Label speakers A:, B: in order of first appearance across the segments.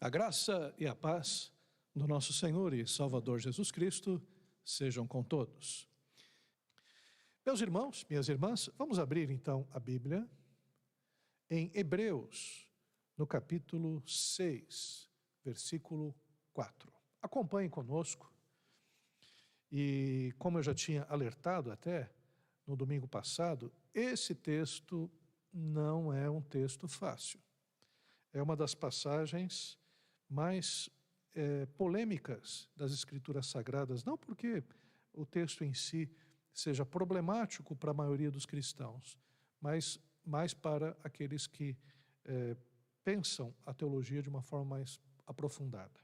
A: A graça e a paz do nosso Senhor e Salvador Jesus Cristo sejam com todos. Meus irmãos, minhas irmãs, vamos abrir então a Bíblia em Hebreus, no capítulo 6, versículo 4. Acompanhem conosco. E como eu já tinha alertado até no domingo passado, esse texto não é um texto fácil. É uma das passagens mais polêmicas das Escrituras Sagradas, não porque o texto em si seja problemático para a maioria dos cristãos, mas mais para aqueles que pensam a teologia de uma forma mais aprofundada.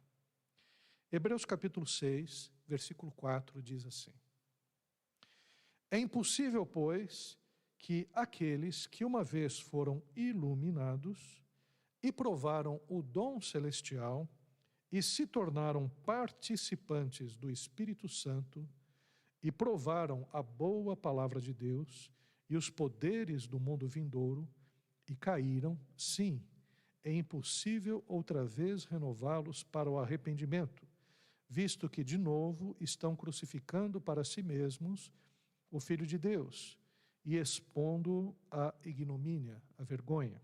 A: Hebreus capítulo 6, versículo 4 diz assim: É impossível, pois, que aqueles que uma vez foram iluminados e provaram o dom celestial e se tornaram participantes do Espírito Santo e provaram a boa palavra de Deus e os poderes do mundo vindouro e caíram, sim, é impossível outra vez renová-los para o arrependimento, visto que de novo estão crucificando para si mesmos o Filho de Deus e expondo a ignomínia, a vergonha.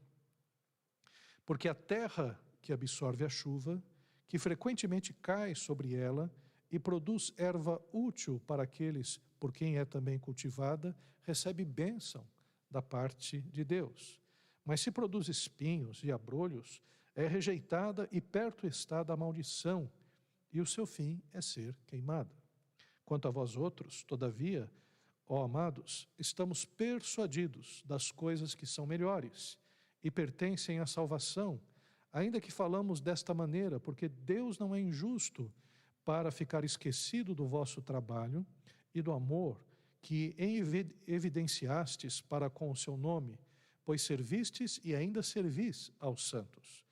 A: Porque a terra que absorve a chuva, que frequentemente cai sobre ela e produz erva útil para aqueles por quem é também cultivada, recebe bênção da parte de Deus. Mas se produz espinhos e abrolhos, é rejeitada e perto está da maldição, e o seu fim é ser queimada. Quanto a vós outros, todavia, ó amados, estamos persuadidos das coisas que são melhores e pertencem à salvação, ainda que falamos desta maneira, porque Deus não é injusto para ficar esquecido do vosso trabalho e do amor que evidenciastes para com o seu nome, pois servistes e ainda servis aos santos.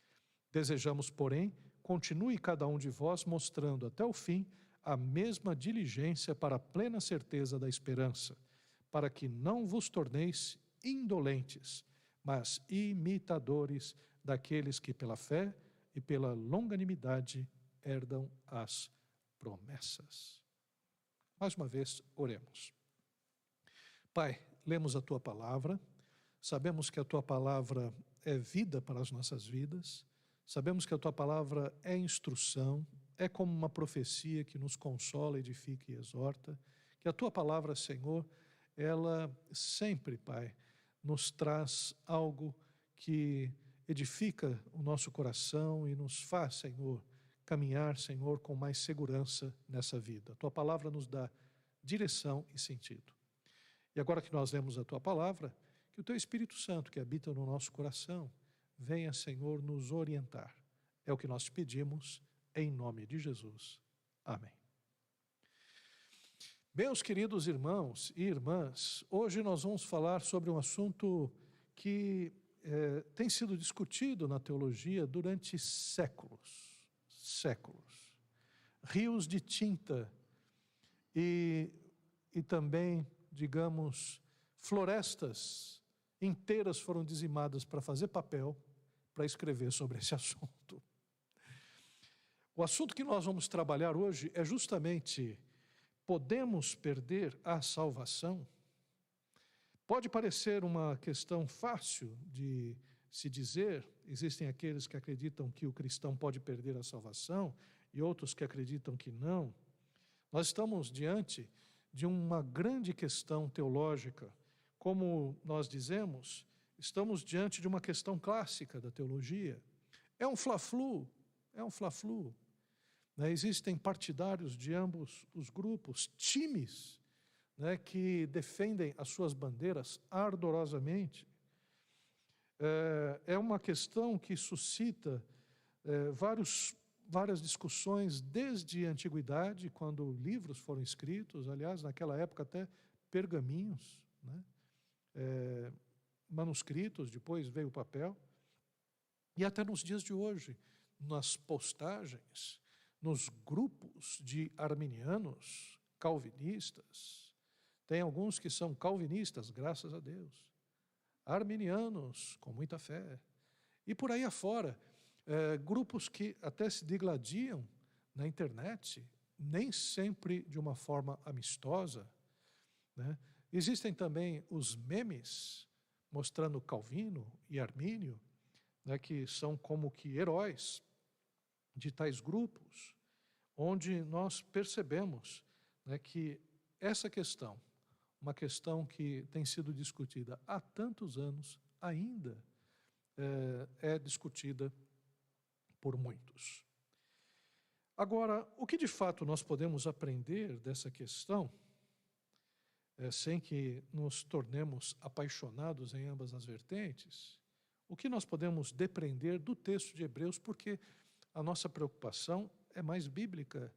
A: Desejamos, porém, continue cada um de vós mostrando até o fim a mesma diligência para a plena certeza da esperança, para que não vos torneis indolentes, mas imitadores daqueles que pela fé e pela longanimidade herdam as promessas. Mais uma vez, oremos. Pai, lemos a Tua Palavra, sabemos que a Tua Palavra é vida para as nossas vidas, sabemos que a Tua Palavra é instrução, é como uma profecia que nos consola, edifica e exorta, que a Tua Palavra, Senhor, ela sempre, Pai, nos traz algo que edifica o nosso coração e nos faz, Senhor, caminhar, Senhor, com mais segurança nessa vida. A Tua Palavra nos dá direção e sentido. E agora que nós lemos a Tua Palavra, que o Teu Espírito Santo, que habita no nosso coração, venha, Senhor, nos orientar. É o que nós te pedimos, em nome de Jesus. Amém. Meus queridos irmãos e irmãs, hoje nós vamos falar sobre um assunto que tem sido discutido na teologia durante séculos. Rios de tinta e também, digamos, florestas inteiras foram dizimadas para fazer papel, para escrever sobre esse assunto. O assunto que nós vamos trabalhar hoje é justamente: podemos perder a salvação? Pode parecer uma questão fácil de se dizer. Existem aqueles que acreditam que o cristão pode perder a salvação e outros que acreditam que não. Nós estamos diante de uma grande questão teológica. Como nós dizemos, estamos diante de uma questão clássica da teologia. É um fla-flu. Existem partidários de ambos os grupos, times, que defendem as suas bandeiras ardorosamente. É uma questão que suscita várias discussões desde a antiguidade, quando livros foram escritos, aliás, naquela época até pergaminhos, manuscritos, depois veio o papel, e até nos dias de hoje, nas postagens, nos grupos de arminianos, calvinistas. Tem alguns que são calvinistas, graças a Deus. Arminianos, com muita fé. E por aí afora, Grupos que até se digladiam na internet, nem sempre de uma forma amistosa, né? Existem também os memes mostrando Calvino e Armínio, né, que são como que heróis de tais grupos, onde nós percebemos, né, que essa questão, uma questão que tem sido discutida há tantos anos, ainda é discutida por muitos. Agora, o que de fato nós podemos aprender dessa questão, sem que nos tornemos apaixonados em ambas as vertentes, o que nós podemos depreender do texto de Hebreus, porque a nossa preocupação é mais bíblica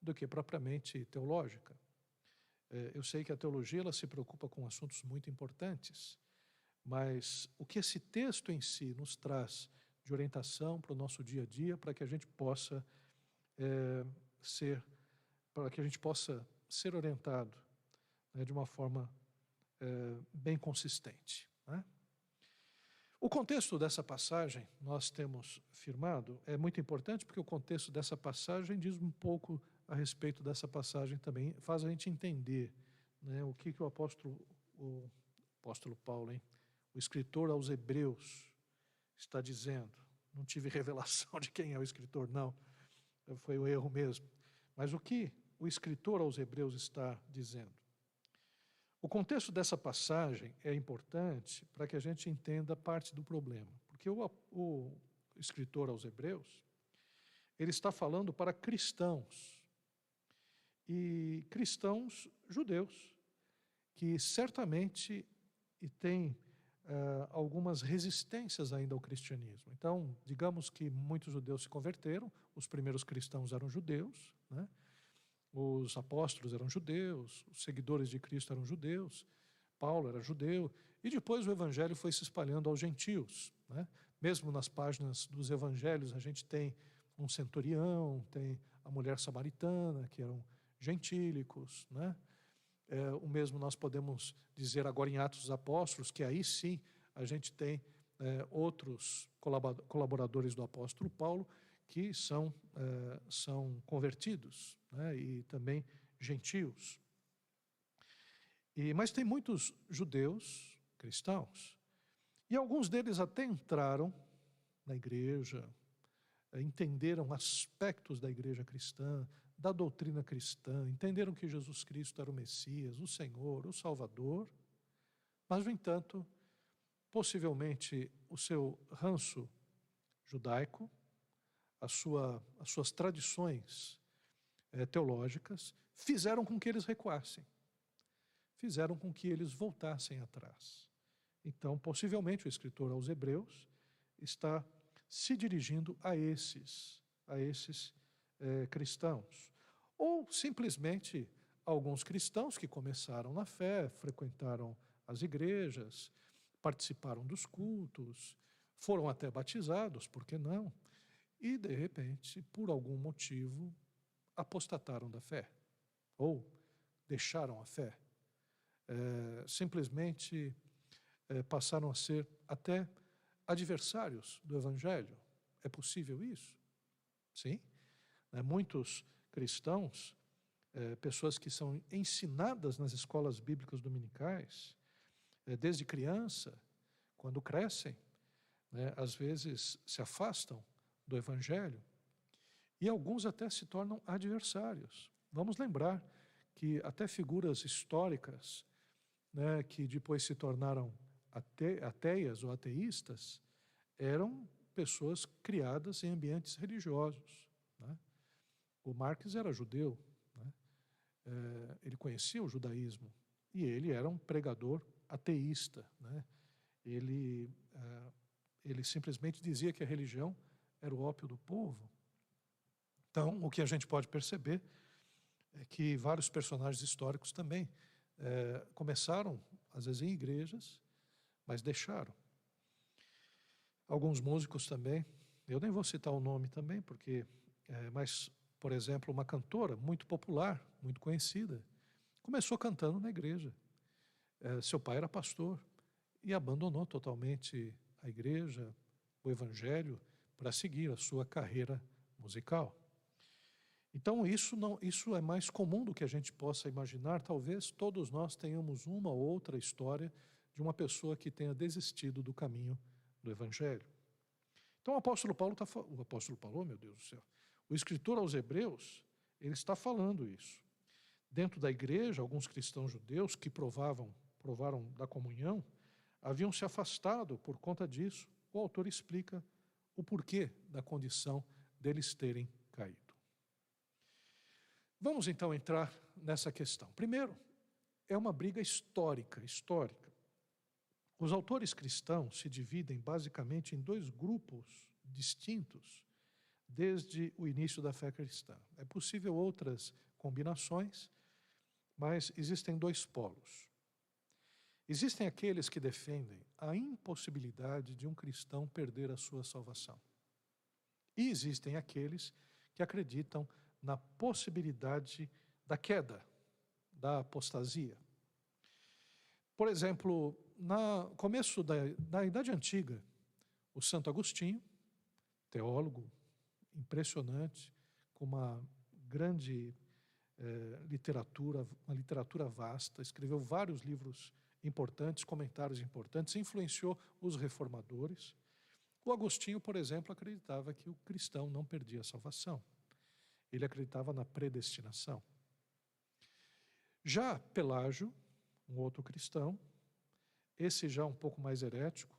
A: do que propriamente teológica. Eu sei que a teologia ela se preocupa com assuntos muito importantes, mas o que esse texto em si nos traz de orientação para o nosso dia a dia, para que a gente possa ser orientado, né, de uma forma bem consistente, né? O contexto dessa passagem, nós temos firmado, é muito importante porque o contexto dessa passagem diz um pouco a respeito dessa passagem também, faz a gente entender, né, o que o apóstolo Paulo, o escritor aos Hebreus, está dizendo. Não tive revelação de quem é o escritor, não, foi um erro mesmo. Mas o que o escritor aos Hebreus está dizendo? O contexto dessa passagem é importante para que a gente entenda parte do problema, porque o escritor aos Hebreus, ele está falando para cristãos, e cristãos judeus, que certamente têm algumas resistências ainda ao cristianismo. Então, digamos que muitos judeus se converteram, os primeiros cristãos eram judeus, né? Os apóstolos eram judeus, os seguidores de Cristo eram judeus, Paulo era judeu, e depois o evangelho foi se espalhando aos gentios, né? Mesmo nas páginas dos evangelhos a gente tem um centurião, tem a mulher samaritana, que eram gentílicos, né? O mesmo nós podemos dizer agora em Atos dos Apóstolos, que aí sim a gente tem outros colaboradores do apóstolo Paulo que são convertidos, né, e também gentios. Mas tem muitos judeus cristãos, e alguns deles até entraram na igreja, entenderam aspectos da igreja cristã, da doutrina cristã, entenderam que Jesus Cristo era o Messias, o Senhor, o Salvador, mas, no entanto, possivelmente o seu ranço judaico, as suas tradições teológicas, fizeram com que eles recuassem, fizeram com que eles voltassem atrás. Então, possivelmente, o escritor aos Hebreus está se dirigindo a esses cristãos, ou simplesmente alguns cristãos que começaram na fé, frequentaram as igrejas, participaram dos cultos, foram até batizados, por que não? E, de repente, por algum motivo, apostataram da fé, ou deixaram a fé. Simplesmente passaram a ser até adversários do Evangelho. É possível isso? Sim. Muitos cristãos, pessoas que são ensinadas nas escolas bíblicas dominicais, desde criança, quando crescem, às vezes se afastam do Evangelho, e alguns até se tornam adversários. Vamos lembrar que até figuras históricas, né, que depois se tornaram ateias ou ateístas, eram pessoas criadas em ambientes religiosos, né? O Marx era judeu, né? Ele conhecia o judaísmo, e ele era um pregador ateísta, né? Ele simplesmente dizia que a religião era o ópio do povo. Então, o que a gente pode perceber é que vários personagens históricos também começaram, às vezes, em igrejas, mas deixaram. Alguns músicos também, eu nem vou citar o nome também, mas, por exemplo, uma cantora muito popular, muito conhecida, começou cantando na igreja. Seu pai era pastor e abandonou totalmente a igreja, o evangelho, para seguir a sua carreira musical. Então isso é mais comum do que a gente possa imaginar. Talvez todos nós tenhamos uma ou outra história de uma pessoa que tenha desistido do caminho do Evangelho. Então o apóstolo Paulo meu Deus do céu, o escritor aos Hebreus, ele está falando isso. Dentro da igreja, alguns cristãos judeus que provaram da comunhão, haviam se afastado por conta disso. O autor explica o porquê da condição deles terem caído. Vamos então entrar nessa questão. Primeiro, é uma briga histórica. Os autores cristãos se dividem basicamente em dois grupos distintos desde o início da fé cristã. É possível outras combinações, mas existem dois polos. Existem aqueles que defendem a impossibilidade de um cristão perder a sua salvação. E existem aqueles que acreditam na possibilidade da queda, da apostasia. Por exemplo, no começo da Idade Antiga, o Santo Agostinho, teólogo impressionante, com uma grande literatura, uma literatura vasta, escreveu vários livros importantes, comentários importantes, influenciou os reformadores. O Agostinho, por exemplo, acreditava que o cristão não perdia a salvação. Ele acreditava na predestinação. Já Pelágio, um outro cristão, esse já um pouco mais herético,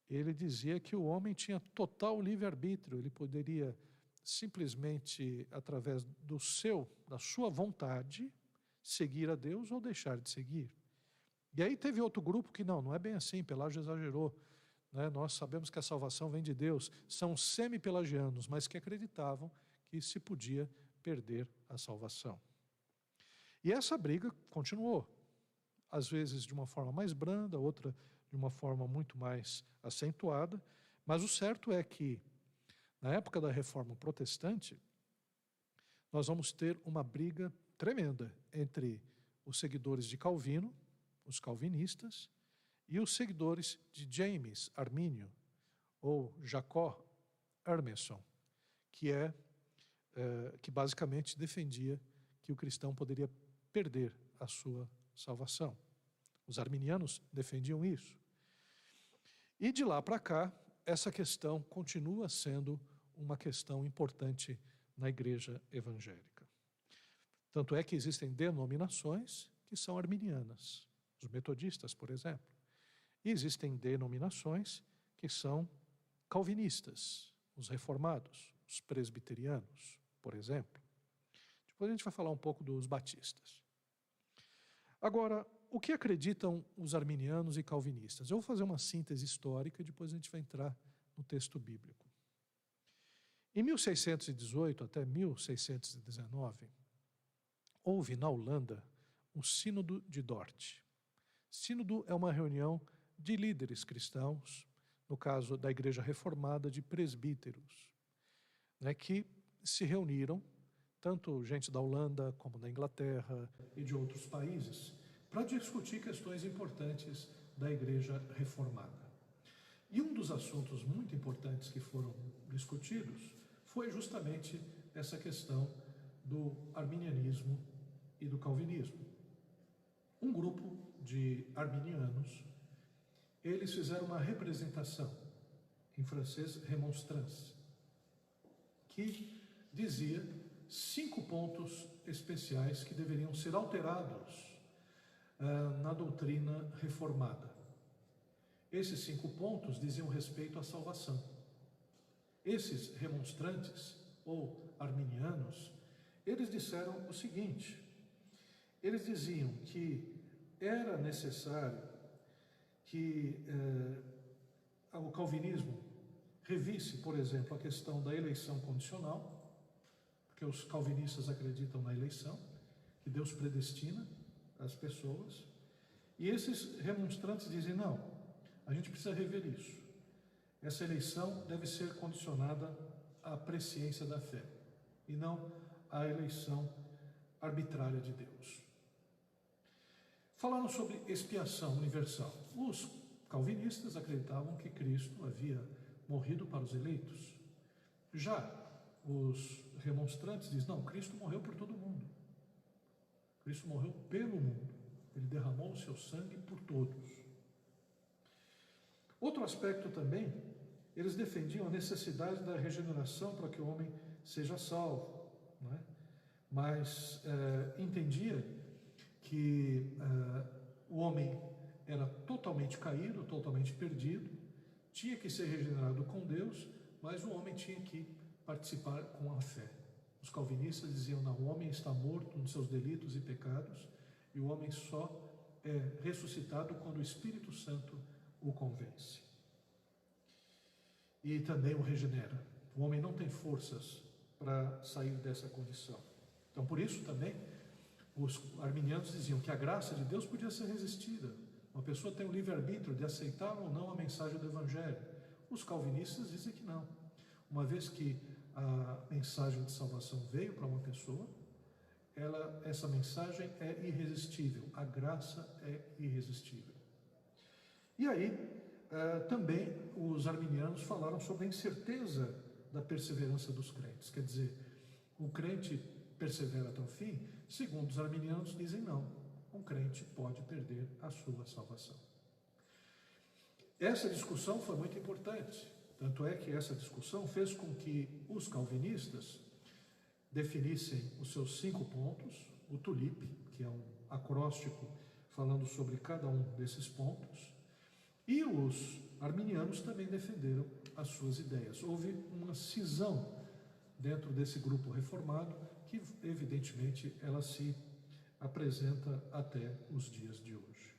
A: ele dizia que o homem tinha total livre-arbítrio, ele poderia simplesmente, através da sua vontade, seguir a Deus ou deixar de seguir. E aí teve outro grupo que não é bem assim, Pelágio exagerou. Nós sabemos que a salvação vem de Deus, são semi-pelagianos, mas que acreditavam que se podia perder a salvação. E essa briga continuou, às vezes de uma forma mais branda, outra de uma forma muito mais acentuada, mas o certo é que, na época da Reforma Protestante, nós vamos ter uma briga tremenda entre os seguidores de Calvino, os calvinistas, e os seguidores de James Armínio, ou Jacó Hermeson, que basicamente defendia que o cristão poderia perder a sua salvação. Os arminianos defendiam isso. E de lá para cá, essa questão continua sendo uma questão importante na igreja evangélica. Tanto é que existem denominações que são arminianas, os metodistas, por exemplo. E existem denominações que são calvinistas, os reformados, os presbiterianos, por exemplo. Depois a gente vai falar um pouco dos batistas. Agora, o que acreditam os arminianos e calvinistas? Eu vou fazer uma síntese histórica e depois a gente vai entrar no texto bíblico. Em 1618 até 1619, houve na Holanda o Sínodo de Dort. Sínodo é uma reunião de líderes cristãos, no caso da Igreja Reformada, de presbíteros, que se reuniram, tanto gente da Holanda como da Inglaterra e de outros países, para discutir questões importantes da Igreja Reformada. E um dos assuntos muito importantes que foram discutidos foi justamente essa questão do arminianismo e do calvinismo. Um grupo de arminianos, eles fizeram uma representação, em francês, remonstrance, que dizia 5 pontos especiais que deveriam ser alterados na doutrina reformada. Esses 5 pontos diziam respeito à salvação. Esses remonstrantes, ou arminianos, eles disseram o seguinte: eles diziam que era necessário que o calvinismo revisse, por exemplo, a questão da eleição condicional, porque os calvinistas acreditam na eleição, que Deus predestina as pessoas, e esses remonstrantes dizem, não, a gente precisa rever isso. Essa eleição deve ser condicionada à presciência da fé, e não à eleição arbitrária de Deus. Falaram sobre expiação universal. Os calvinistas acreditavam que Cristo havia morrido para os eleitos. Já os remonstrantes dizem, não, Cristo morreu por todo mundo. Cristo morreu pelo mundo. Ele derramou o seu sangue por todos. Outro aspecto também, eles defendiam a necessidade da regeneração para que o homem seja salvo, não é? Mas entendia que o homem era totalmente caído, totalmente perdido, tinha que ser regenerado com Deus, mas o homem tinha que participar com a fé. Os calvinistas diziam, não, o homem está morto nos seus delitos e pecados, e o homem só é ressuscitado quando o Espírito Santo o convence. E também o regenera. O homem não tem forças para sair dessa condição. Então, por isso também, os arminianos diziam que a graça de Deus podia ser resistida. Uma pessoa tem o livre-arbítrio de aceitar ou não a mensagem do Evangelho. Os calvinistas dizem que não. Uma vez que a mensagem de salvação veio para uma pessoa, essa mensagem é irresistível. A graça é irresistível. E aí, também os arminianos falaram sobre a incerteza da perseverança dos crentes. Quer dizer, o crente persevera até o fim? Segundo os arminianos, dizem não. Um crente pode perder a sua salvação. Essa discussão foi muito importante. Tanto é que essa discussão fez com que os calvinistas definissem os seus 5 pontos, o tulipe, que é um acróstico falando sobre cada um desses pontos, e os arminianos também defenderam as suas ideias. Houve uma cisão dentro desse grupo reformado, que evidentemente ela se apresenta até os dias de hoje.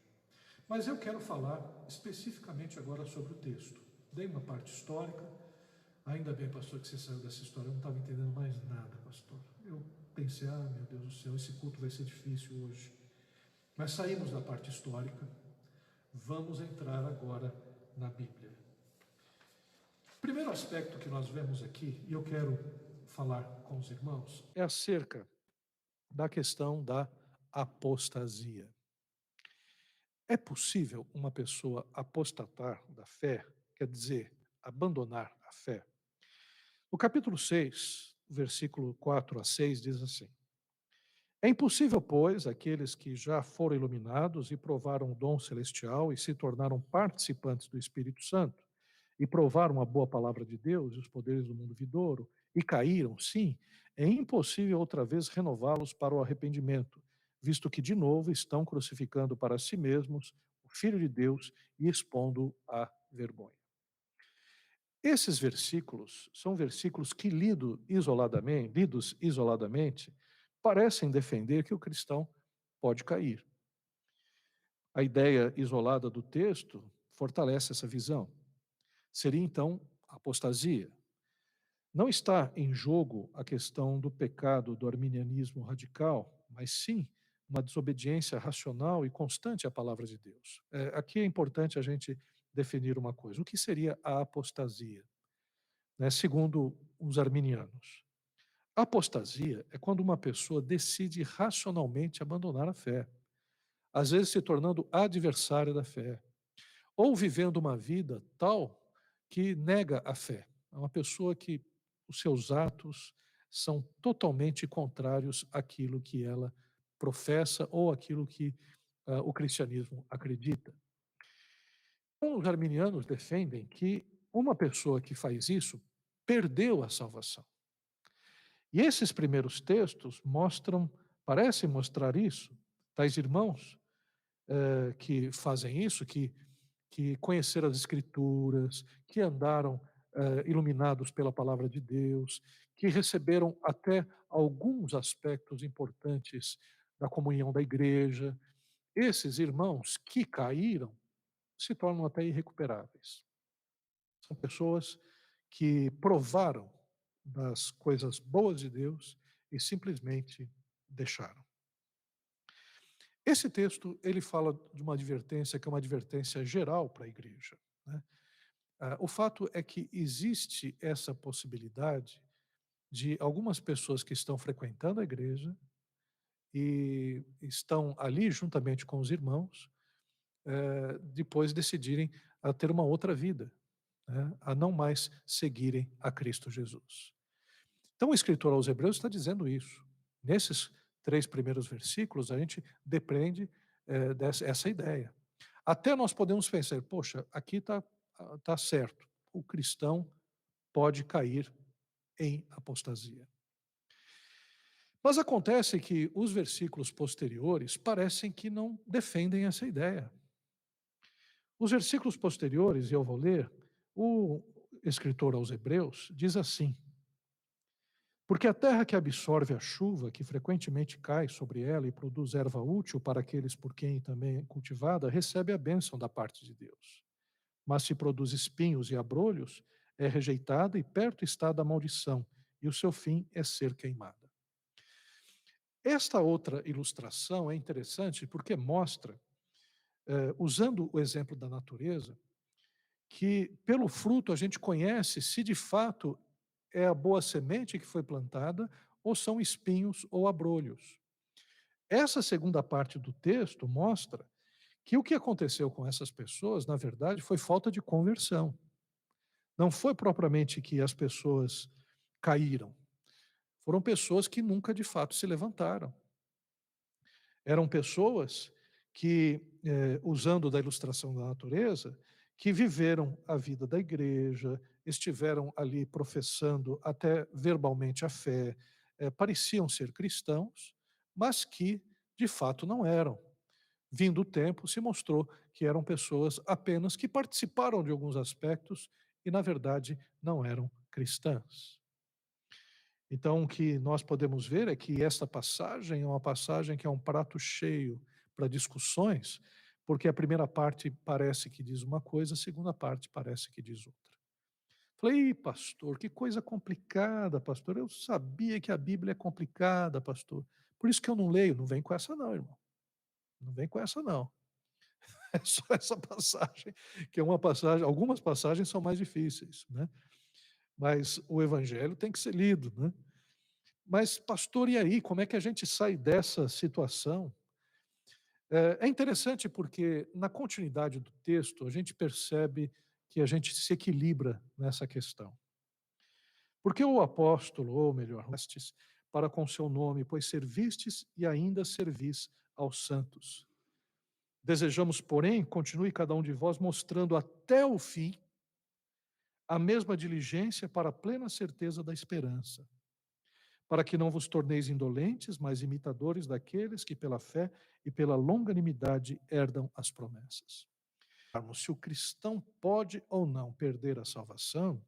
A: Mas eu quero falar especificamente agora sobre o texto. Dei uma parte histórica. Ainda bem, pastor, que você saiu dessa história. Eu não estava entendendo mais nada, pastor. Eu pensei, meu Deus do céu, esse culto vai ser difícil hoje. Mas saímos da parte histórica. Vamos entrar agora na Bíblia. O primeiro aspecto que nós vemos aqui, e eu quero falar com os irmãos, é acerca da questão da apostasia. É possível uma pessoa apostatar da fé, quer dizer, abandonar a fé? No capítulo 6, versículo 4 a 6, diz assim: É impossível, pois, aqueles que já foram iluminados e provaram o dom celestial e se tornaram participantes do Espírito Santo, e provaram a boa palavra de Deus e os poderes do mundo vindouro, e caíram, sim, é impossível outra vez renová-los para o arrependimento, visto que de novo estão crucificando para si mesmos o Filho de Deus e expondo-o à vergonha. Esses versículos são versículos que, lidos isoladamente, parecem defender que o cristão pode cair. A ideia isolada do texto fortalece essa visão. Seria, então, apostasia. Não está em jogo a questão do pecado do arminianismo radical, mas sim uma desobediência racional e constante à palavra de Deus. Aqui é importante a gente definir uma coisa. O que seria a apostasia? Segundo os arminianos, a apostasia é quando uma pessoa decide racionalmente abandonar a fé, às vezes se tornando adversária da fé, ou vivendo uma vida tal que nega a fé. É uma pessoa que os seus atos são totalmente contrários àquilo que ela professa ou àquilo que o cristianismo acredita. Então, os arminianos defendem que uma pessoa que faz isso perdeu a salvação. E esses primeiros textos parecem mostrar isso. Tais irmãos que fazem isso, que conheceram as Escrituras, que andaram iluminados pela palavra de Deus, que receberam até alguns aspectos importantes da comunhão da igreja. Esses irmãos que caíram se tornam até irrecuperáveis. São pessoas que provaram das coisas boas de Deus e simplesmente deixaram. Esse texto, ele fala de uma advertência que é uma advertência geral para a igreja, né? O fato é que existe essa possibilidade de algumas pessoas que estão frequentando a igreja e estão ali juntamente com os irmãos, depois decidirem a ter uma outra vida, né, a não mais seguirem a Cristo Jesus. Então, o escritor aos Hebreus está dizendo isso. Nesses 3 primeiros versículos, a gente depreende essa ideia. Até nós podemos pensar, poxa, aqui tá certo, o cristão pode cair em apostasia. Mas acontece que os versículos posteriores parecem que não defendem essa ideia. Os versículos posteriores, e eu vou ler, o escritor aos Hebreus diz assim: porque a terra que absorve a chuva, que frequentemente cai sobre ela e produz erva útil para aqueles por quem também é cultivada, recebe a bênção da parte de Deus. Mas se produz espinhos e abrolhos, é rejeitada e perto está da maldição, e o seu fim é ser queimada. Esta outra ilustração é interessante porque mostra, usando o exemplo da natureza, que pelo fruto a gente conhece se de fato é a boa semente que foi plantada ou são espinhos ou abrolhos. Essa segunda parte do texto mostra que o que aconteceu com essas pessoas, na verdade, foi falta de conversão. Não foi propriamente que as pessoas caíram, foram pessoas que nunca de fato se levantaram. Eram pessoas que, usando da ilustração da natureza, que viveram a vida da igreja, estiveram ali professando até verbalmente a fé, pareciam ser cristãos, mas que de fato não eram. Vindo o tempo, se mostrou que eram pessoas apenas que participaram de alguns aspectos e, na verdade, não eram cristãs. Então, o que nós podemos ver é que esta passagem é uma passagem que é um prato cheio para discussões, porque a primeira parte parece que diz uma coisa, a segunda parte parece que diz outra. Falei: "Ih, pastor, que coisa complicada, pastor. Eu sabia que a Bíblia é complicada, pastor. Por isso que eu não leio". Não vem com essa não, irmão. Não vem com essa não. É só essa passagem, que é uma passagem, algumas passagens são mais difíceis, né, mas o evangelho tem que ser lido, né. Mas pastor, e aí, como é que a gente sai dessa situação? É interessante porque na continuidade do texto a gente percebe que a gente se equilibra nessa questão. Porque o apóstolo, ou melhor, estes, para com seu nome, pois servistes e ainda servis aos santos. Desejamos, porém, continue cada um de vós mostrando até o fim a mesma diligência para a plena certeza da esperança, para que não vos torneis indolentes, mas imitadores daqueles que pela fé e pela longanimidade herdam as promessas. Se o cristão pode ou não perder a salvação,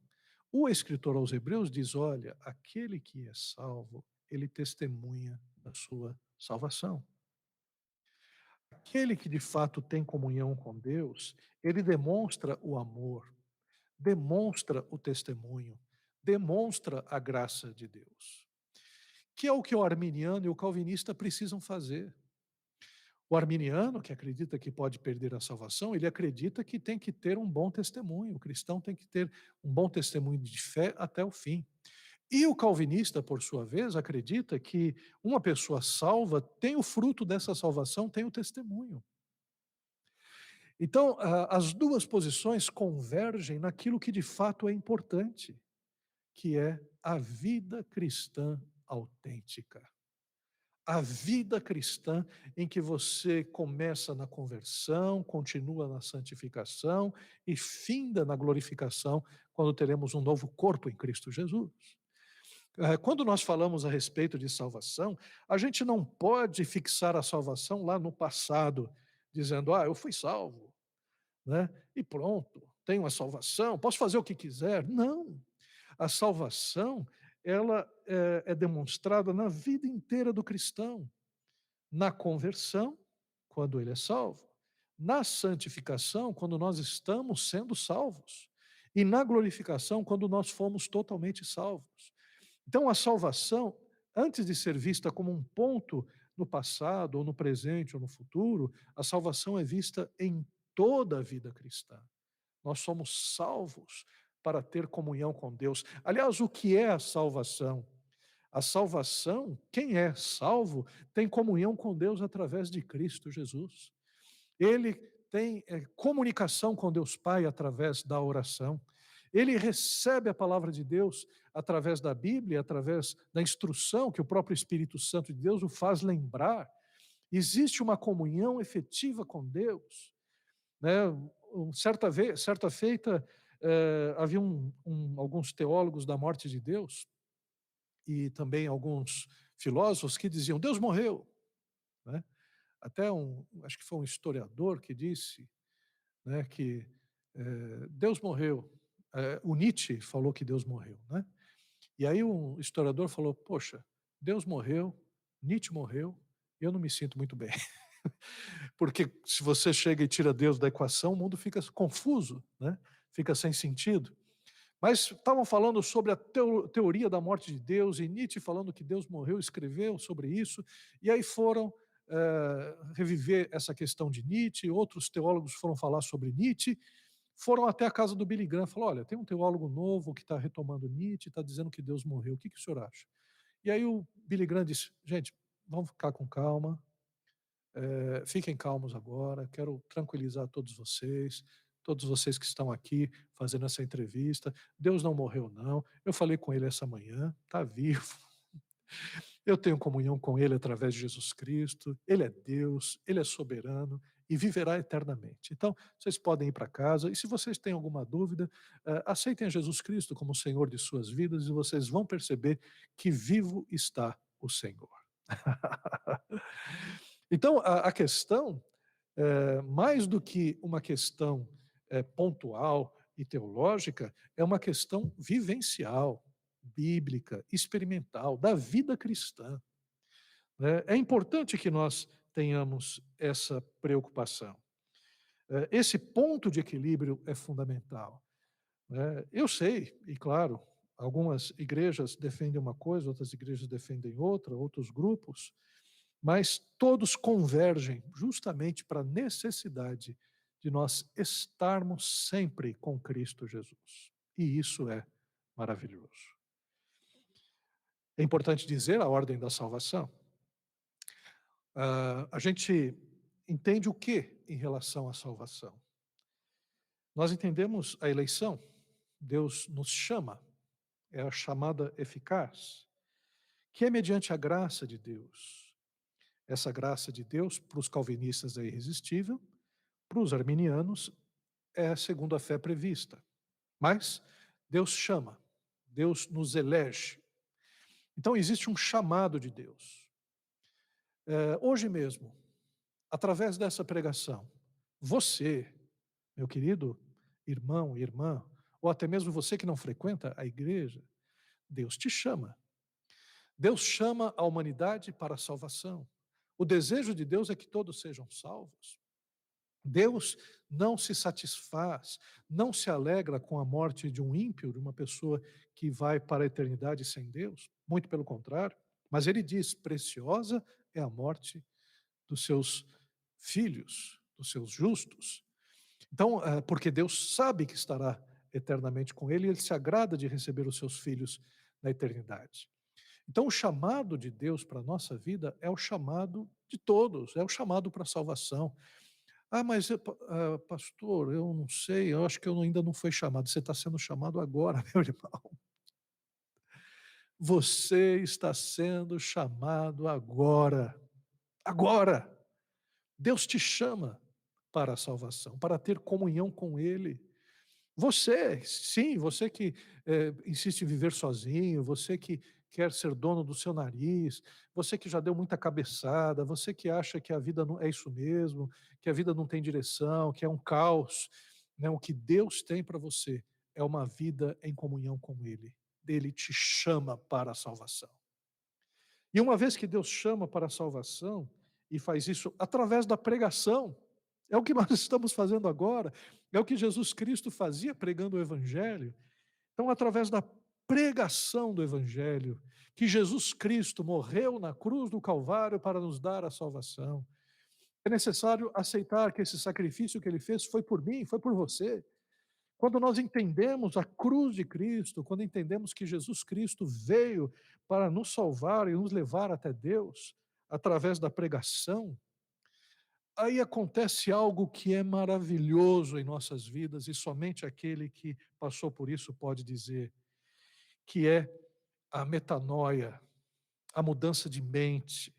A: o escritor aos Hebreus diz: olha, aquele que é salvo, ele testemunha da sua salvação. Aquele que de fato tem comunhão com Deus, ele demonstra o amor, demonstra o testemunho, demonstra a graça de Deus, que é o que o arminiano e o calvinista precisam fazer. O arminiano, que acredita que pode perder a salvação, ele acredita que tem que ter um bom testemunho, o cristão tem que ter um bom testemunho de fé até o fim. E o calvinista, por sua vez, acredita que uma pessoa salva tem o fruto dessa salvação, tem o testemunho. Então, as duas posições convergem naquilo que de fato é importante, que é a vida cristã autêntica. A vida cristã em que você começa na conversão, continua na santificação e finda na glorificação, quando teremos um novo corpo em Cristo Jesus. Quando nós falamos a respeito de salvação, a gente não pode fixar a salvação lá no passado, dizendo: eu fui salvo, né? E pronto, tenho a salvação, posso fazer o que quiser. Não. A salvação, ela é demonstrada na vida inteira do cristão, na conversão, quando ele é salvo, na santificação, quando nós estamos sendo salvos, e na glorificação, quando nós fomos totalmente salvos. Então, a salvação, antes de ser vista como um ponto no passado, ou no presente, ou no futuro, a salvação é vista em toda a vida cristã. Nós somos salvos para ter comunhão com Deus. Aliás, o que é a salvação? A salvação, quem é salvo, tem comunhão com Deus através de Cristo Jesus. Ele tem comunicação com Deus Pai através da oração. ele recebe a palavra de Deus através da Bíblia, através da instrução que o próprio Espírito Santo de Deus o faz lembrar. Existe uma comunhão efetiva com Deus, né? Certa feita, havia alguns teólogos da morte de Deus e também alguns filósofos que diziam: Deus morreu, né? Até acho que foi um historiador que disse, né, que Deus morreu. O Nietzsche falou que Deus morreu, né? E aí um historiador falou: poxa, Deus morreu, Nietzsche morreu, eu não me sinto muito bem. Porque se você chega e tira Deus da equação, o mundo fica confuso, né? Fica sem sentido. Mas estavam falando sobre a teoria da morte de Deus, e Nietzsche falando que Deus morreu, escreveu sobre isso, e aí foram reviver essa questão de Nietzsche, outros teólogos foram falar sobre Nietzsche, foram até a casa do Billy Graham, falaram: olha, tem um teólogo novo que está retomando Nietzsche, está dizendo que Deus morreu, o que o senhor acha? E aí o Billy Graham disse: gente, vamos ficar com calma, fiquem calmos agora, quero tranquilizar todos vocês que estão aqui fazendo essa entrevista. Deus não morreu, não. Eu falei com ele essa manhã, está vivo. Eu tenho comunhão com ele através de Jesus Cristo. Ele é Deus, ele é soberano e viverá eternamente. Então, vocês podem ir para casa e se vocês têm alguma dúvida, aceitem a Jesus Cristo como o Senhor de suas vidas e vocês vão perceber que vivo está o Senhor. Então, a questão, mais do que uma questão pontual e teológica, é uma questão vivencial, bíblica, experimental, da vida cristã, né? É importante que nós tenhamos essa preocupação. Esse ponto de equilíbrio é fundamental, né? Eu sei, e claro, algumas igrejas defendem uma coisa, outras igrejas defendem outra, outros grupos, mas todos convergem justamente para a necessidade de nós estarmos sempre com Cristo Jesus. E isso é maravilhoso. É importante dizer a ordem da salvação. A gente entende o que em relação à salvação? Nós entendemos a eleição. Deus nos chama, é a chamada eficaz, que é mediante a graça de Deus. Essa graça de Deus, para os calvinistas, é irresistível, para os arminianos, é segundo a fé prevista. Mas Deus chama, Deus nos elege. Então existe um chamado de Deus. Hoje mesmo, através dessa pregação, você, meu querido irmão, irmã, ou até mesmo você que não frequenta a igreja, Deus te chama. Deus chama a humanidade para a salvação. O desejo de Deus é que todos sejam salvos. Deus não se satisfaz, não se alegra com a morte de um ímpio, de uma pessoa que vai para a eternidade sem Deus, muito pelo contrário, mas ele diz: preciosa é a morte dos seus filhos, dos seus justos. Então, porque Deus sabe que estará eternamente com ele, ele se agrada de receber os seus filhos na eternidade. Então, o chamado de Deus para a nossa vida é o chamado de todos, é o chamado para a salvação. Mas pastor, eu não sei, eu acho que eu ainda não fui chamado. Você está sendo chamado agora, meu irmão. Você está sendo chamado agora. Agora. Deus te chama para a salvação, para ter comunhão com Ele. Você, sim, você que insiste em viver sozinho, você que quer ser dono do seu nariz, você que já deu muita cabeçada, você que acha que a vida não é isso mesmo, que a vida não tem direção, que é um caos, né? O que Deus tem para você é uma vida em comunhão com Ele. Ele te chama para a salvação. E uma vez que Deus chama para a salvação, e faz isso através da pregação, é o que nós estamos fazendo agora, é o que Jesus Cristo fazia pregando o Evangelho. Então, através da pregação do Evangelho, que Jesus Cristo morreu na cruz do Calvário para nos dar a salvação, é necessário aceitar que esse sacrifício que ele fez foi por mim, foi por você. Quando nós entendemos a cruz de Cristo, quando entendemos que Jesus Cristo veio para nos salvar e nos levar até Deus, através da pregação, aí acontece algo que é maravilhoso em nossas vidas e somente aquele que passou por isso pode dizer, que é a metanoia, a mudança de mente.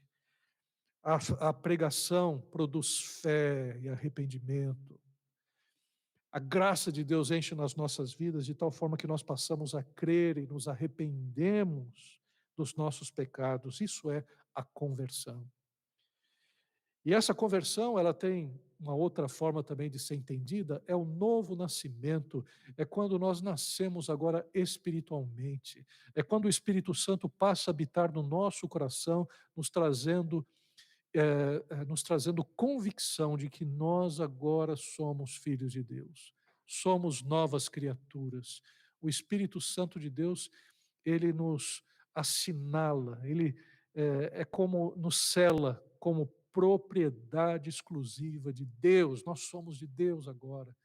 A: A pregação produz fé e arrependimento. A graça de Deus enche nas nossas vidas de tal forma que nós passamos a crer e nos arrependemos dos nossos pecados. Isso é a conversão. E essa conversão, ela tem uma outra forma também de ser entendida, é o novo nascimento, é quando nós nascemos agora espiritualmente, é quando o Espírito Santo passa a habitar no nosso coração, nos trazendo convicção de que nós agora somos filhos de Deus, somos novas criaturas. O Espírito Santo de Deus, ele nos assinala, ele é como nos cela como propriedade exclusiva de Deus. Nós somos de Deus agora.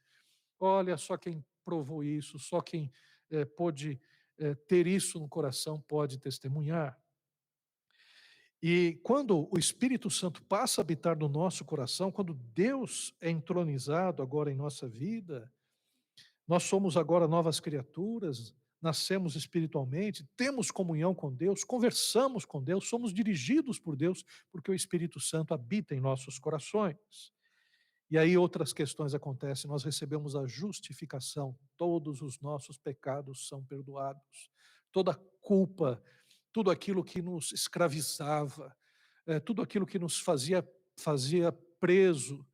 A: Olha só quem provou isso, só quem pôde ter isso no coração pode testemunhar. E quando o Espírito Santo passa a habitar no nosso coração, quando Deus é entronizado agora em nossa vida, nós somos agora novas criaturas, nascemos espiritualmente, temos comunhão com Deus, conversamos com Deus, somos dirigidos por Deus, porque o Espírito Santo habita em nossos corações. E aí outras questões acontecem, nós recebemos a justificação, todos os nossos pecados são perdoados, toda culpa, tudo aquilo que nos escravizava, tudo aquilo que nos fazia preso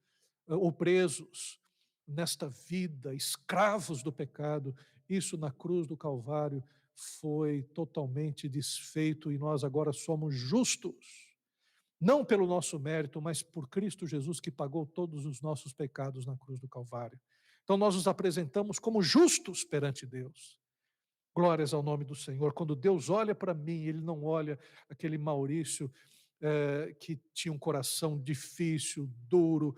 A: ou presos nesta vida, escravos do pecado, isso na cruz do Calvário foi totalmente desfeito e nós agora somos justos. Não pelo nosso mérito, mas por Cristo Jesus que pagou todos os nossos pecados na cruz do Calvário. Então nós nos apresentamos como justos perante Deus. Glórias ao nome do Senhor. Quando Deus olha para mim, Ele não olha aquele Maurício que tinha um coração difícil, duro,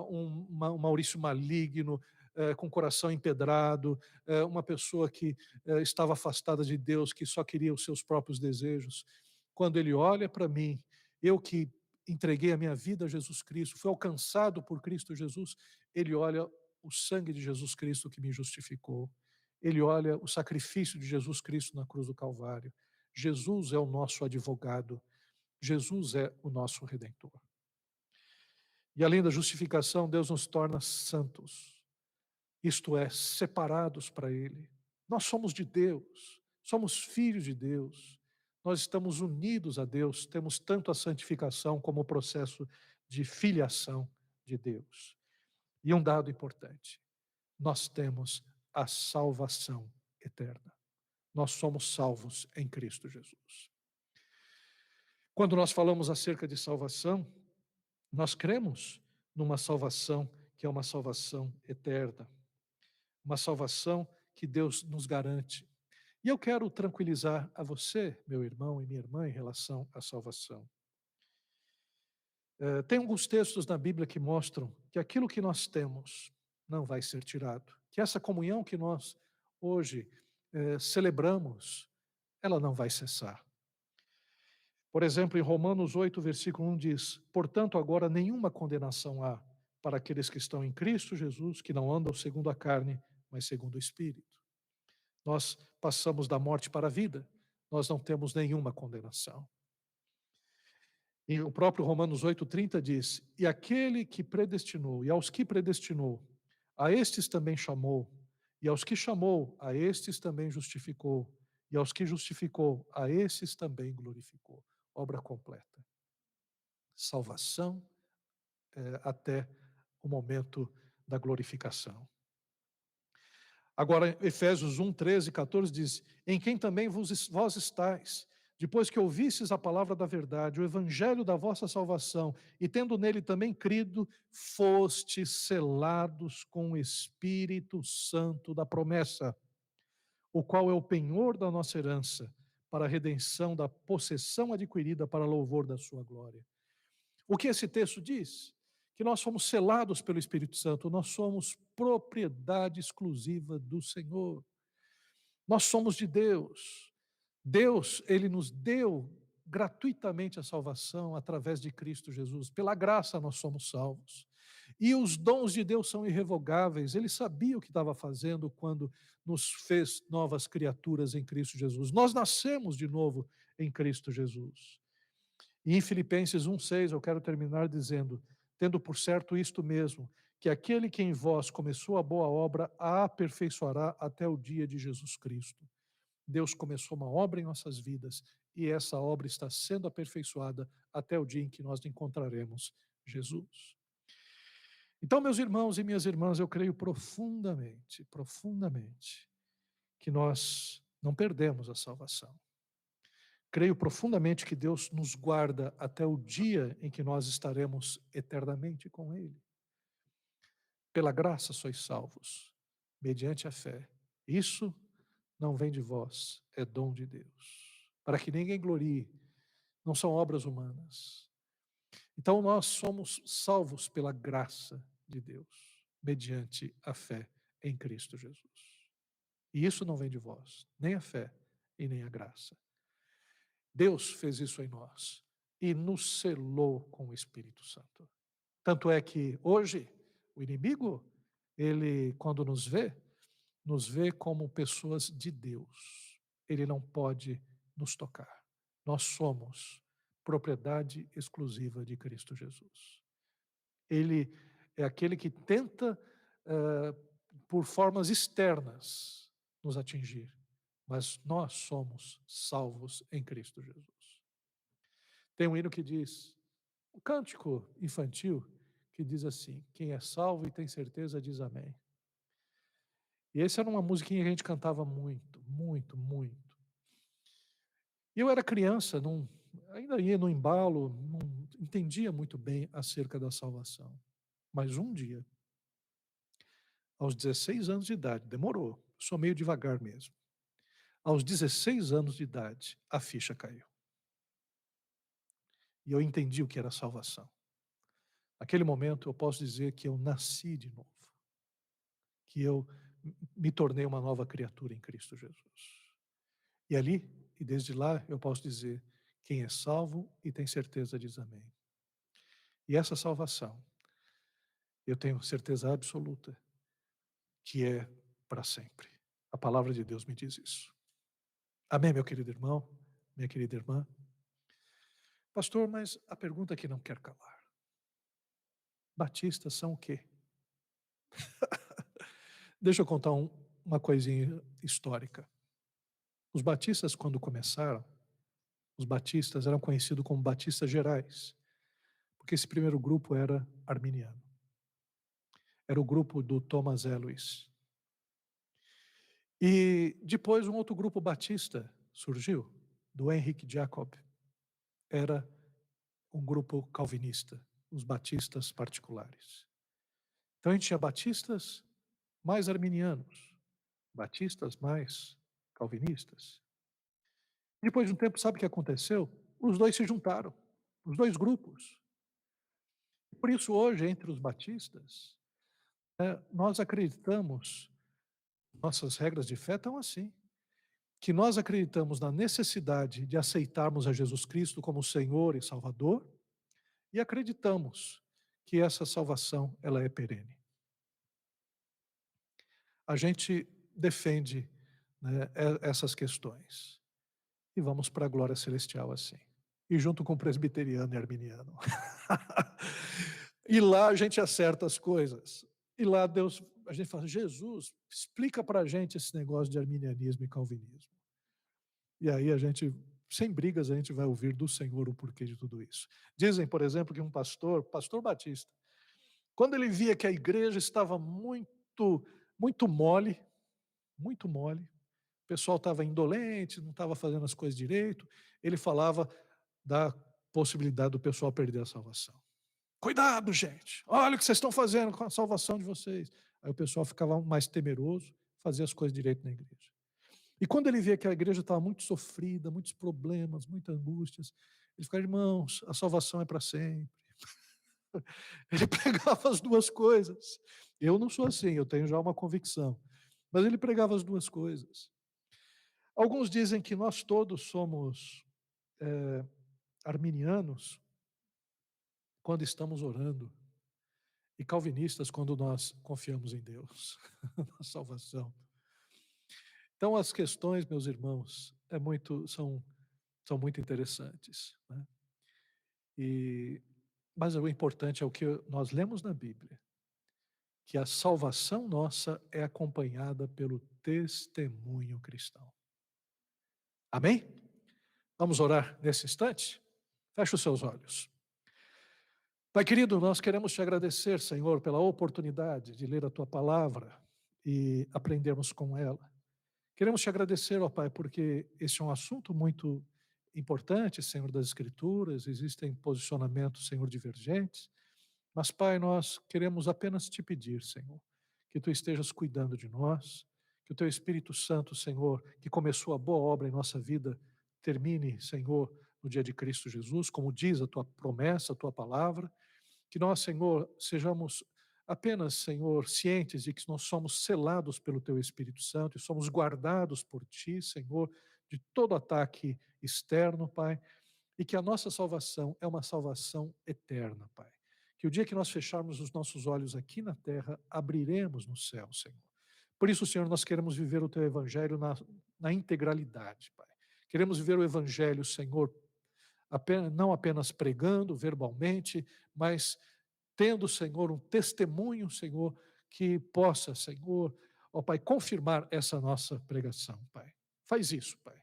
A: um Maurício maligno, com o coração empedrado, uma pessoa que estava afastada de Deus, que só queria os seus próprios desejos. Quando Ele olha para mim, eu que entreguei a minha vida a Jesus Cristo, fui alcançado por Cristo Jesus, Ele olha o sangue de Jesus Cristo que me justificou. Ele olha o sacrifício de Jesus Cristo na cruz do Calvário. Jesus é o nosso advogado. Jesus é o nosso redentor. E além da justificação, Deus nos torna santos, isto é, separados para Ele. Nós somos de Deus, somos filhos de Deus, nós estamos unidos a Deus, temos tanto a santificação como o processo de filiação de Deus. E um dado importante, nós temos a salvação eterna. Nós somos salvos em Cristo Jesus. Quando nós falamos acerca de salvação, nós cremos numa salvação que é uma salvação eterna, uma salvação que Deus nos garante. E eu quero tranquilizar a você, meu irmão e minha irmã, em relação à salvação. Tem alguns textos na Bíblia que mostram que aquilo que nós temos não vai ser tirado, que essa comunhão que nós hoje celebramos, ela não vai cessar. Por exemplo, em Romanos 8, versículo 1 diz: portanto, agora nenhuma condenação há para aqueles que estão em Cristo Jesus, que não andam segundo a carne, mas segundo o Espírito. Nós passamos da morte para a vida, nós não temos nenhuma condenação. E o próprio Romanos 8,30 diz: e aquele que predestinou, e aos que predestinou, a estes também chamou, e aos que chamou, a estes também justificou, e aos que justificou, a esses também glorificou. Obra completa. Salvação até o momento da glorificação. Agora, Efésios 1, 13 e 14 diz: em quem também vós estáis, depois que ouvistes a palavra da verdade, o evangelho da vossa salvação, e tendo nele também crido, fostes selados com o Espírito Santo da promessa, o qual é o penhor da nossa herança, para a redenção da possessão adquirida para louvor da sua glória. O que esse texto diz? Que nós somos selados pelo Espírito Santo, nós somos propriedade exclusiva do Senhor. Nós somos de Deus. Deus, Ele nos deu gratuitamente a salvação através de Cristo Jesus. Pela graça nós somos salvos. E os dons de Deus são irrevogáveis. Ele sabia o que estava fazendo quando nos fez novas criaturas em Cristo Jesus. Nós nascemos de novo em Cristo Jesus. E em Filipenses 1,6 eu quero terminar dizendo, tendo por certo isto mesmo, que aquele que em vós começou a boa obra a aperfeiçoará até o dia de Jesus Cristo. Deus começou uma obra em nossas vidas e essa obra está sendo aperfeiçoada até o dia em que nós encontraremos Jesus. Então, meus irmãos e minhas irmãs, eu creio profundamente, profundamente, que nós não perdemos a salvação. Creio profundamente que Deus nos guarda até o dia em que nós estaremos eternamente com Ele. Pela graça sois salvos, mediante a fé. Isso não vem de vós, é dom de Deus. Para que ninguém glorie, não são obras humanas. Então nós somos salvos pela graça de Deus, mediante a fé em Cristo Jesus. E isso não vem de vós, nem a fé e nem a graça. Deus fez isso em nós e nos selou com o Espírito Santo. Tanto é que hoje o inimigo, ele quando nos vê como pessoas de Deus. Ele não pode nos tocar. Nós somos propriedade exclusiva de Cristo Jesus. Ele é aquele que tenta, por formas externas, nos atingir, mas nós somos salvos em Cristo Jesus. Tem um hino que diz, um cântico infantil, que diz assim, quem é salvo e tem certeza diz amém. E essa era uma musiquinha que a gente cantava muito, muito, muito. E eu era criança, ainda ia no embalo, não entendia muito bem acerca da salvação. Mas um dia, aos 16 anos de idade, demorou, sou meio devagar mesmo. Aos 16 anos de idade, a ficha caiu. E eu entendi o que era salvação. Naquele momento, eu posso dizer que eu nasci de novo. Que eu me tornei uma nova criatura em Cristo Jesus. E ali, e desde lá, eu posso dizer, quem é salvo e tem certeza diz amém. E essa salvação, eu tenho certeza absoluta que é para sempre. A palavra de Deus me diz isso. Amém, meu querido irmão, minha querida irmã? Pastor, mas a pergunta que não quer calar. Batistas são o quê? Deixa eu contar uma coisinha histórica. Os batistas, quando começaram, os batistas eram conhecidos como batistas gerais, porque esse primeiro grupo era arminiano. Era o grupo do Thomas Elwes. E depois um outro grupo batista surgiu, do Henrik Jacob. Era um grupo calvinista, os batistas particulares. Então a gente tinha batistas mais arminianos, batistas mais calvinistas. Depois de um tempo, sabe o que aconteceu? Os dois se juntaram, os dois grupos. Por isso hoje, entre os batistas, nós acreditamos, nossas regras de fé estão assim, que nós acreditamos na necessidade de aceitarmos a Jesus Cristo como Senhor e Salvador e acreditamos que essa salvação ela é perene. A gente defende, né, essas questões e vamos para a glória celestial assim. E junto com o presbiteriano e arminiano. E lá a gente acerta as coisas. E lá Deus, a gente fala, Jesus, explica para a gente esse negócio de arminianismo e calvinismo. E aí a gente, sem brigas, a gente vai ouvir do Senhor o porquê de tudo isso. Dizem, por exemplo, que um pastor batista, quando ele via que a igreja estava muito mole, o pessoal estava indolente, não estava fazendo as coisas direito, ele falava da possibilidade do pessoal perder a salvação. Cuidado, gente, olha o que vocês estão fazendo com a salvação de vocês. Aí o pessoal ficava mais temeroso, fazia as coisas direito na igreja. E quando ele via que a igreja estava muito sofrida, muitos problemas, muitas angústias, ele ficava, irmãos, a salvação é para sempre. Ele pregava as duas coisas. Eu não sou assim, eu tenho já uma convicção. Mas ele pregava as duas coisas. Alguns dizem que nós todos somos arminianos quando estamos orando e calvinistas quando nós confiamos em Deus, na salvação. Então as questões, meus irmãos, são muito interessantes, né? Mas o importante é o que nós lemos na Bíblia, que a salvação nossa é acompanhada pelo testemunho cristão. Amém? Vamos orar nesse instante? Feche os seus olhos. Pai querido, nós queremos te agradecer, Senhor, pela oportunidade de ler a tua palavra e aprendermos com ela. Queremos te agradecer, ó Pai, porque esse é um assunto muito importante, Senhor, das Escrituras, existem posicionamentos, Senhor, divergentes, mas, Pai, nós queremos apenas te pedir, Senhor, que tu estejas cuidando de nós, que o teu Espírito Santo, Senhor, que começou a boa obra em nossa vida, termine, Senhor, no dia de Cristo Jesus, como diz a tua promessa, a tua palavra, que nós, Senhor, sejamos apenas, Senhor, cientes de que nós somos selados pelo Teu Espírito Santo e somos guardados por Ti, Senhor, de todo ataque externo, Pai, e que a nossa salvação é uma salvação eterna, Pai. Que o dia que nós fecharmos os nossos olhos aqui na terra, abriremos no céu, Senhor. Por isso, Senhor, nós queremos viver o Teu Evangelho na integralidade, Pai. Queremos viver o Evangelho, Senhor, não apenas pregando verbalmente, mas tendo, Senhor, um testemunho, Senhor, que possa, Senhor, ó Pai, confirmar essa nossa pregação, Pai. Faz isso, Pai.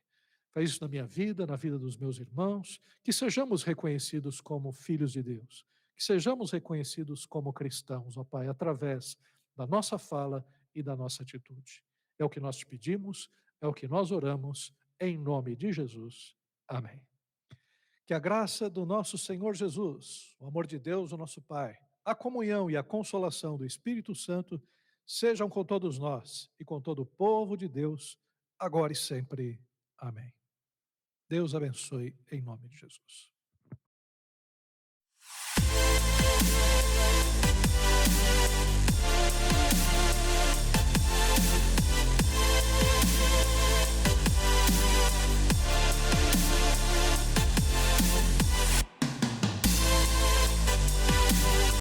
A: Faz isso na minha vida, na vida dos meus irmãos, que sejamos reconhecidos como filhos de Deus, que sejamos reconhecidos como cristãos, ó Pai, através da nossa fala e da nossa atitude. É o que nós te pedimos, é o que nós oramos, em nome de Jesus. Amém. Que a graça do nosso Senhor Jesus, o amor de Deus, o nosso Pai, a comunhão e a consolação do Espírito Santo sejam com todos nós e com todo o povo de Deus, agora e sempre. Amém. Deus abençoe em nome de Jesus.